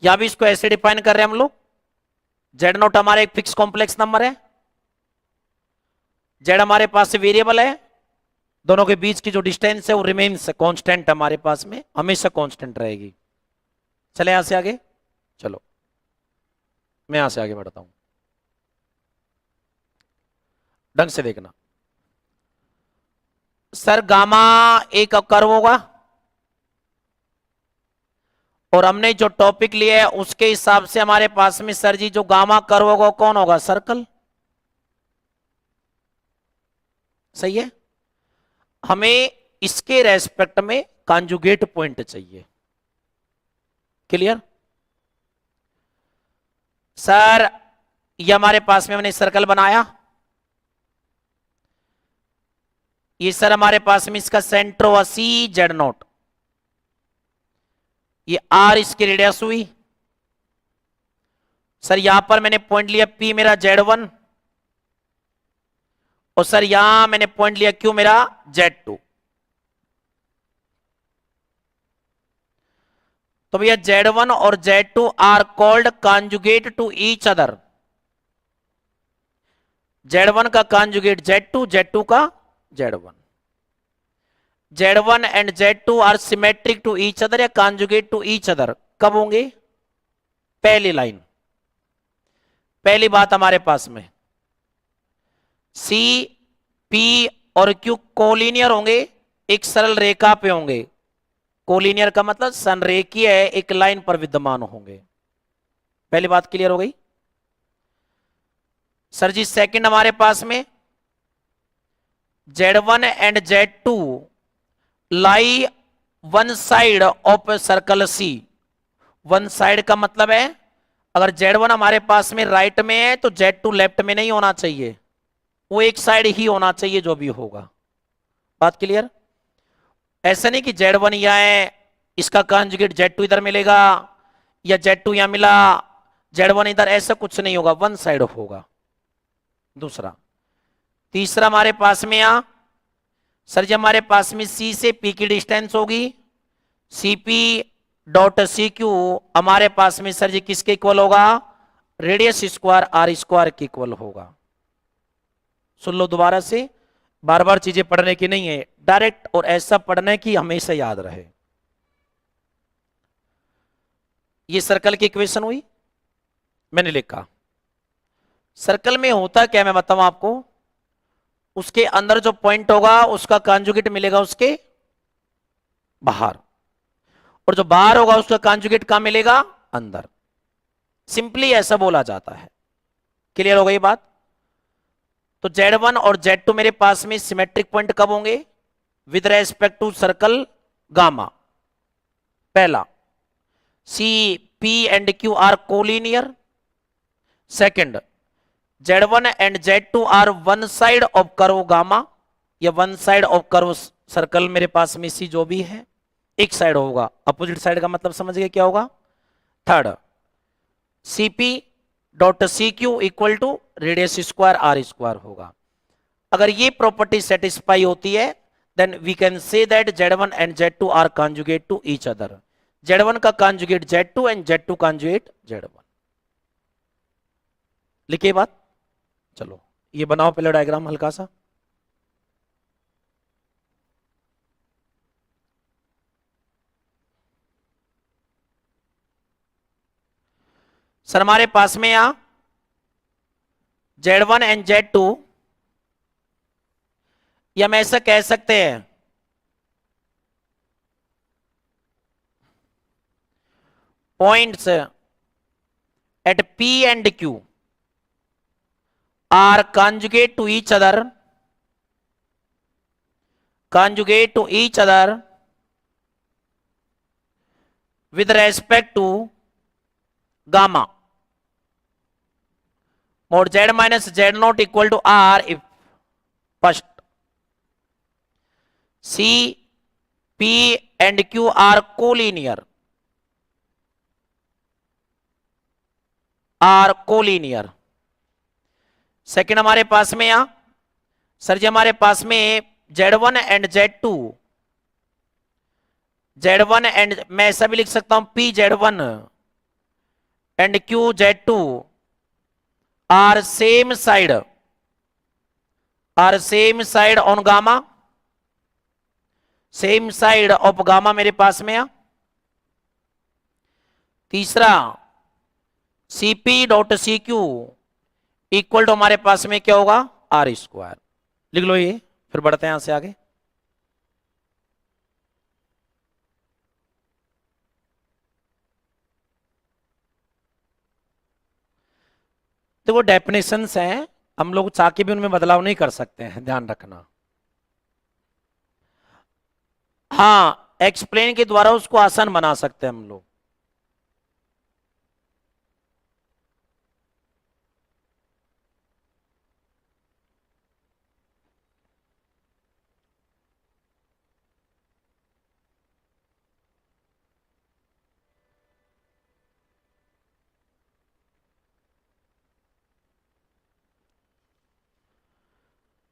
या भी इसको ऐसे डिफाइन कर रहे हैं हम लोग, z नोट हमारा एक फिक्स कॉम्प्लेक्स नंबर है, z हमारे पास से वेरिएबल है, दोनों के बीच की जो डिस्टेंस है वो रिमेन्स कांस्टेंट हमारे पास में हमेशा कांस्टेंट रहेगी। चले यहां से आगे, चलो मैं यहां से आगे बढ़ता हूं, ढंग से देखना। सर गामा एक कर्व होगा और हमने जो टॉपिक लिया है उसके हिसाब से हमारे पास में सर जी जो गामा कर्व होगा कौन होगा, सर्कल। सही है। हमें इसके रेस्पेक्ट में कॉन्जुगेट पॉइंट चाहिए। Clear sir? ये हमारे पास में हमने सर्कल बनाया, ये सर हमारे पास में इसका सेंटर हुआ CZ0, ये R इसकी रेडियस हुई। सर यहां पर मैंने पॉइंट लिया P मेरा Z1, और सर यहां मैंने पॉइंट लिया Q मेरा Z2। तो भैया Z1 और Z2 are called conjugate to each other. Z1 का कॉन्जुगेट Z2, Z2 का Z1। Z1 and Z2 are symmetric to each other या कॉन्जुगेट टू ईच अदर कब होंगे? पहली लाइन, पहली बात हमारे पास में C, P और Q कोलिनियर होंगे, एक सरल रेखा पे होंगे। कोलिनियर का मतलब संरेखीय है, एक लाइन पर विद्यमान होंगे। पहली बात क्लियर हो गई सर जी। सेकंड हमारे पास में Z1 and Z2 lie one side of circle C। One side का मतलब है अगर Z1 हमारे पास में राइट में है तो Z2 लेफ्ट में नहीं होना चाहिए, वो एक साइड ही होना चाहिए जो भी होगा। बात क्लियर? ऐसा नहीं कि Z1 यहां है, इसका कॉन्जुगेट Z2 इधर मिलेगा, या Z2 यहां मिला Z1 इधर, ऐसा कुछ नहीं होगा, वन साइड होगा। दूसरा, तीसरा हमारे पास में यहां सर जी हमारे पास में C से P की डिस्टेंस होगी, CP डॉट CQ हमारे पास में सर जी किसके इक्वल होगा? रेडियस स्क्वायर R स्क्वायर के इक्वल होगा। सुन लो दोबारा से, बार बार चीजें पढ़ने की नहीं है, डायरेक्ट और ऐसा पढ़ने की हमेशा याद रहे। ये सर्कल की इक्वेशन हुई, मैंने लिखा। सर्कल में होता क्या मैं बताऊं आपको, उसके अंदर जो पॉइंट होगा उसका कॉन्जुगेट मिलेगा उसके बाहर, और जो बाहर होगा उसका कॉन्जुगेट कहां मिलेगा? अंदर। सिंपली ऐसा बोला जाता है। क्लियर हो गई बात? तो Z1 और Z2 मेरे पास में सिमेट्रिक पॉइंट कब होंगे? With respect to circle gamma. पहला, C, P and Q are collinear. Second, Z1 and Z2 are one side of curve gamma, या one side of curve circle मेरे पास में C जो भी है एक साइड होगा, अपोजिट साइड का मतलब समझ गए क्या होगा? Third, CP dot CQ equal to radius square R square होगा। अगर ये प्रॉपर्टी सेटिस्फाई होती है then we can say that Z1 and Z2 are conjugate to each other. Z1 का conjugate Z2 and Z2 conjugate Z1। लिखिए बात। चलो ये बनाओ पहले डायग्राम हल्का सा। सर हमारे पास में यहां Z1 एंड Z2, या हम ऐसा कह सकते हैं points at P and Q are conjugate to each other, conjugate to each other with respect to gamma, mod Z minus Z naught equal to R if first C, P and Q are collinear, are collinear। Second हमारे पास में यहां sir जी हमारे पास में Z1 and Z2, Z1 and मैं ऐसा भी लिख सकता हूं P Z1 and Q Z2 are same side, are same side on gamma, same side of gamma मेरे पास में यहां। तीसरा, CP dot CQ equal to हमारे पास में क्या होगा? R square. लिख लो ये, फिर बढ़ते हैं यहां से आगे। तो वो डेफिनेशंस हैं, हम लोग चाह के भी उनमें बदलाव नहीं कर सकते हैं, ध्यान रखना। हाँ, एक्सप्लेन के द्वारा उसको आसान बना सकते हैं हम लोग।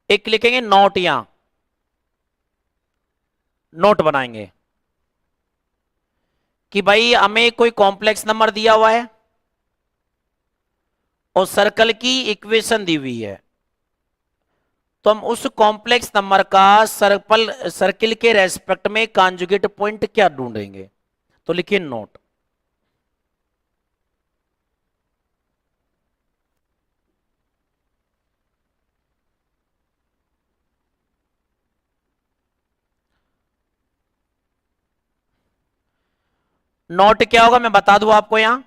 एक लिखेंगे नोट, यहां नोट बनाएंगे कि भाई हमें कोई कॉम्प्लेक्स नंबर दिया हुआ है और सर्कल की इक्वेशन दी हुई है, तो हम उस कॉम्प्लेक्स नंबर का सर्किल के रेस्पेक्ट में कॉन्जुगेट पॉइंट क्या ढूंढेंगे। तो लिखिए नोट। नोट क्या होगा मैं बता दूं आपको, यहां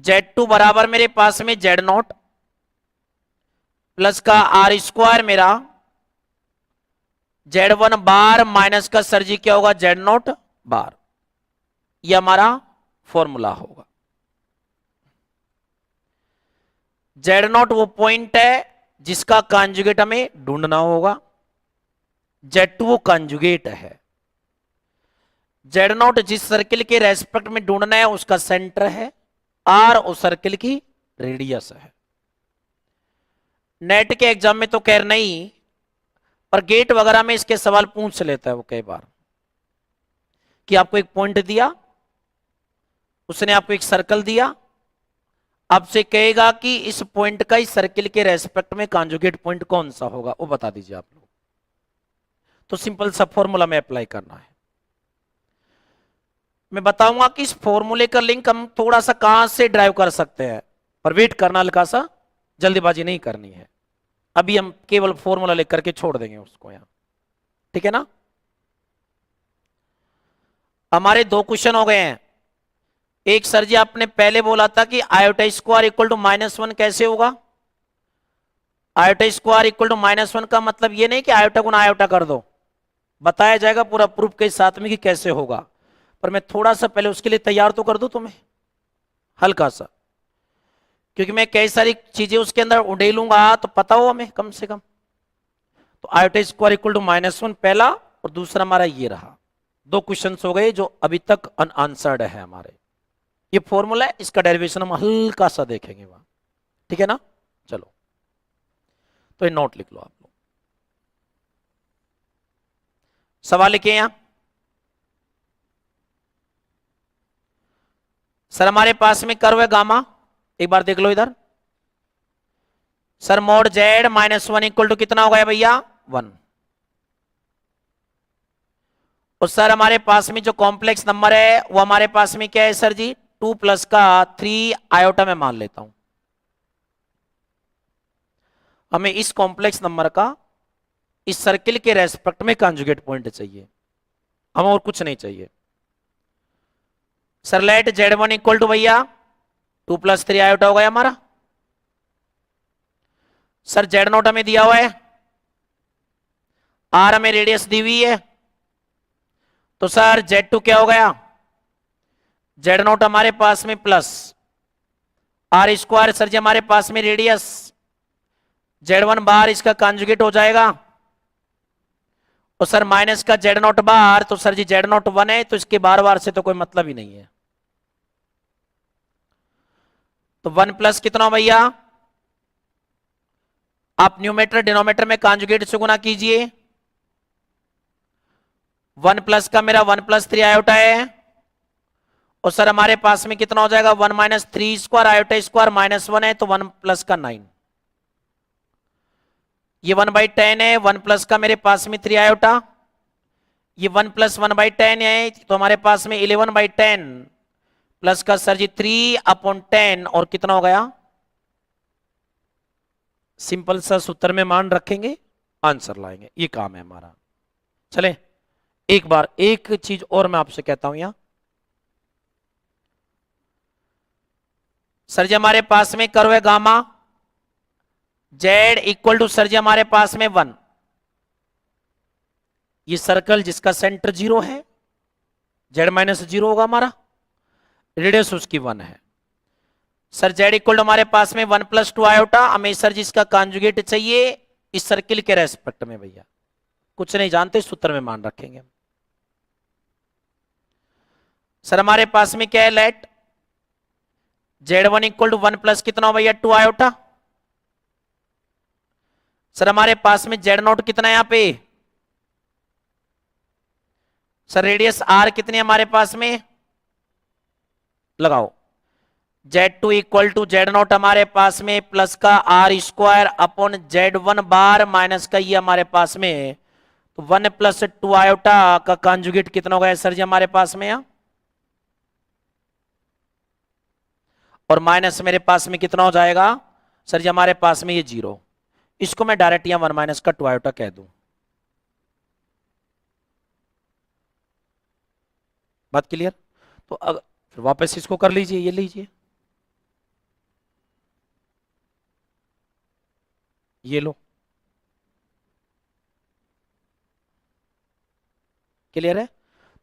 Z2 बराबर मेरे पास में Z0 प्लस का आर स्क्वायर मेरा Z1 बार माइनस का सर जी क्या होगा Z0 बार। ये हमारा फॉर्मूला होगा। Z0 वो पॉइंट है जिसका कॉन्जुगेट हमें ढूंढना होगा, Z2 वो कॉन्जुगेट है। Z0 जिस सर्किल के रेस्पेक्ट में ढूंढना है उसका सेंटर है, R उस सर्किल की रेडियस है। नेट के एग्जाम में तो खैर नहीं, पर गेट वगैरह में इसके सवाल पूछ लेता है वो कई बार, कि आपको एक पॉइंट दिया, उसने आपको एक सर्कल दिया, आपसे कहेगा कि इस पॉइंट का इस सर्किल के रेस्पेक्ट में कॉन्जुगेट पॉइंट कौन सा होगा, वो बता दीजिए आप लोग। तो सिंपल सा फॉर्मूला में अप्लाई करना है। मैं बताऊंगा कि इस फॉर्मूले का लिंक हम थोड़ा सा कहां से ड्राइव कर सकते हैं, पर वेट करना, हल्का सा जल्दीबाजी नहीं करनी है। अभी हम केवल फॉर्मूला लेकर के छोड़ देंगे उसको यहां, ठीक है ना। हमारे दो क्वेश्चन हो गए हैं। एक सर जी आपने पहले बोला था कि आयोटा स्क्वायर इक्वल टू -1 कैसे होगा। आयोटा स्क्वायर इक्वल टू -1 का मतलब ये नहीं कि आयोटा गुना आयोटा कर दो, बताया जाएगा पूरा प्रूफ के साथ में कि कैसे होगा, पर मैं थोड़ा सा पहले उसके लिए तैयार तो कर दूं तुम्हें, हल्का सा, क्योंकि मैं कई सारी चीजें उसके अंदर उड़ेलूंगा तो पता हो हमें कम से कम। तो आयोटा स्क्वायर इक्वल टू -1 पहला, और दूसरा हमारा ये रहा। दो क्वेश्चन हो गए जो अभी तक अनआंसर्ड है हमारे। ये फॉर्मूला है, इसका डेरिवेशन हम हल्का सा देखेंगे वहां, ठीक है ना। चलो, तो ये नोट लिख लो आप लोग। सवाल लिखे यहां। सर हमारे पास में कर्व है गामा, एक बार देख लो इधर। Sir mod z -1 equal to कितना हो गया भैया 1। और सर हमारे पास में जो कॉम्प्लेक्स नंबर है वो हमारे पास में क्या है सर जी, 2 प्लस का 3 आयोटा में मान लेता हूं। हमें इस कॉम्प्लेक्स नंबर का इस सर्किल के रेस्पेक्ट में कॉन्जुगेट पॉइंट चाहिए, हमें और कुछ नहीं चाहिए। Sir late Z1 equal to भैया 2 प्लस 3 आयोटा हो गया हमारा। सर Z0 हमें दिया हुआ है, R हमें रेडियस दी हुई है, तो सर Z2 क्या हो गया, Z0 हमारे पास में प्लस आर स्क्वायर सर जी हमारे पास में रेडियस, Z1 बार इसका कॉन्जुगेट हो जाएगा, और सर माइनस का Z0 बार, तो सर जी Z0 1 है, तो इसके बार बार से तो कोई मतलब ही नहीं है। तो 1 प्लस कितना भैया, आप न्यूमेटर डिनोमीटर में कॉन्जुगेट से गुना कीजिए। 1 प्लस का मेरा 1 प्लस 3 आयोटा है, और सर हमारे पास में कितना हो जाएगा 1 माइनस 3 स्क्वायर आयोटा स्क्वायर -1 है, तो 1 प्लस का 9। ये 1/10 है, 1 प्लस का मेरे पास में 3 आयोटा, ये 1 प्लस 1/10 है, तो हमारे पास में 11/10 प्लस का सर जी 3/10, और कितना हो गया, सिंपल सा सूत्र में मान रखेंगे, आंसर लाएंगे, ये काम है हमारा। चले एक बार एक चीज और मैं आपसे कहता हूं यहां। सर जी हमारे पास में कर्व है gamma, Z equal to sir जी हमारे पास में 1। ये सर्कल जिसका सेंटर 0 है, z-0 होगा हमारा, रेडियस उसकी 1 है। सर z इक्वल हमारे पास में 1 + 2 आयोटा, हमें सर जिसका कॉन्जुगेट चाहिए इस सर्किल के रेस्पेक्ट में। भैया कुछ नहीं जानते, सूत्र में मान रखेंगे। सर हमारे पास में क्या है, late z1 equal to 1 plus कितना हो भैया, 2 आयोटा। सर हमारे पास में z0 कितना है यहां पे, सर रेडियस r कितनी है हमारे पास में, लगाओ z2 इक्वल टू z0 हमारे पास में प्लस का r² अपॉन z1 बार माइनस का ये हमारे पास में, तो 1 + 2 आयोटा का कॉन्जुगेट कितना होगा सर जी हमारे पास में यहां, और माइनस मेरे पास में कितना हो जाएगा सर जी हमारे पास में ये 0। इसको मैं डायरेक्ट यहां 1 - का 2 आयोटा कह दूं। बात क्लियर? तो फिर वापस इसको कर लीजिए, ये लीजिए, ये लो, क्लियर है?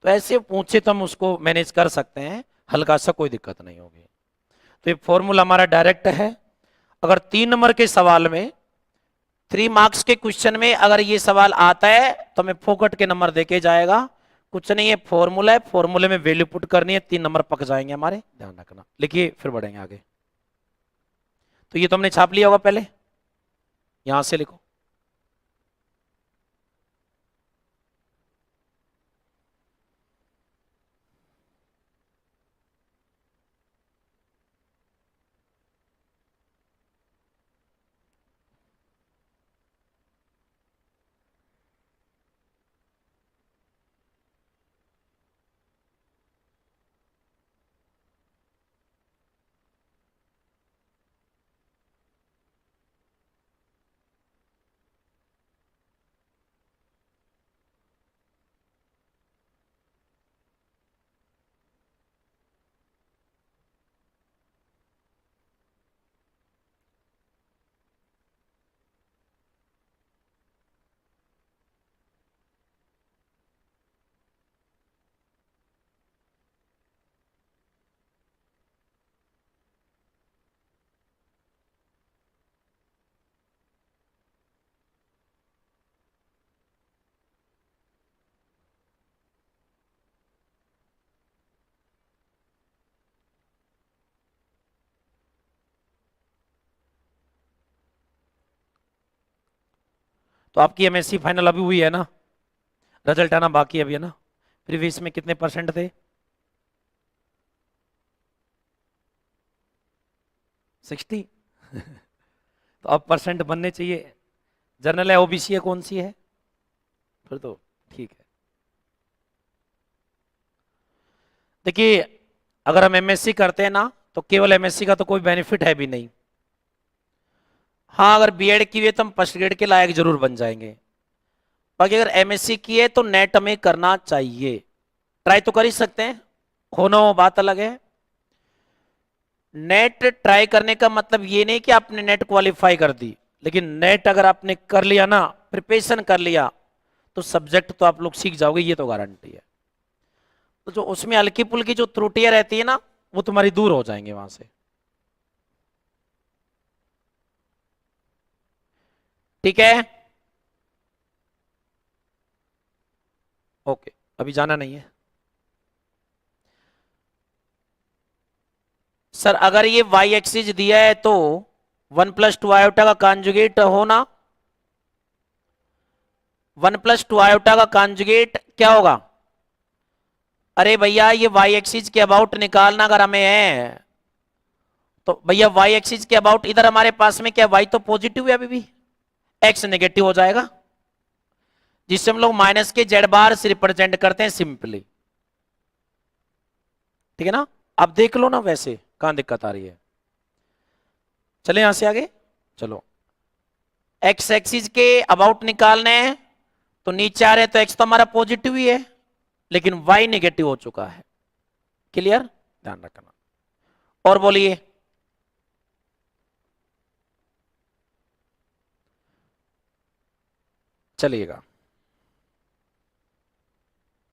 तो ऐसे पूछे तो हम उसको मैनेज कर सकते हैं, हल्का सा, कोई दिक्कत नहीं होगी। तो ये फॉर्मूला हमारा डायरेक्ट है। अगर 3 नंबर के सवाल में 3 मार्क्स के क्वेश्चन में अगर ये सवाल आता है तो हमें फोकट के नंबर देके जाएगा, कुछ नहीं है, फॉर्मूला है, फॉर्मूले में वैल्यू पुट करनी है, 3 नंबर पक जाएंगे हमारे, ध्यान रखना। लिखिए फिर बढ़ेंगे आगे। तो ये तो हमने छाप लिया होगा, पहले यहां से लिखो। तो आपकी एमएससी फाइनल अभी हुई है ना, रिजल्ट आना बाकी है अभी, है ना? प्रीवियस में कितने परसेंट थे? 60। तो अब परसेंट बनने चाहिए। जनरल है, ओबीसी है, कौन सी है? फिर तो ठीक है। देखिए अगर हम एमएससी करते हैं ना तो केवल एमएससी का तो कोई बेनिफिट है भी नहीं। हाँ अगर बीएड की हुई है तो हम फर्स्ट ग्रेड के लायक जरूर बन जाएंगे। बाकी अगर एमएससी की है तो नेट हमें करना चाहिए, ट्राई तो कर ही सकते हैं, होना हो बात अलग है। नेट ट्राई करने का मतलब ये नहीं कि आपने नेट क्वालिफाई कर दी, लेकिन नेट अगर आपने कर लिया ना, प्रिपरेशन कर लिया, तो सब्जेक्ट तो आप लोग सीख जाओगे, ये तो गारंटी है। तो जो उसमें हल्की पुल्की जो त्रुटियां रहती है ना, वो तुम्हारी दूर हो जाएंगे वहां से। ठीक है, ओके, अभी जाना नहीं है। सर अगर ये y एक्सिस दिया है तो 1 + 2 आयोटा का कॉन्जुगेट होना, 1 + 2 आयोटा का कॉन्जुगेट क्या होगा? अरे भैया ये y एक्सिस के अबाउट निकालना अगर हमें है तो भैया y एक्सिस के अबाउट इधर हमारे पास में क्या, y तो पॉजिटिव है अभी भी, x नेगेटिव हो जाएगा, जिससे हम लोग माइनस के z बार से रिप्रेजेंट करते हैं सिंपली। ठीक है ना? अब देख लो ना वैसे कहां दिक्कत आ रही है। चले यहां से आगे, चलो। x एक्सिस के अबाउट निकालने हैं तो नीचे आ रहे तो x तो हमारा पॉजिटिव ही है, लेकिन y नेगेटिव हो चुका है। क्लियर? ध्यान रखना। और बोलिए। चलिएगा।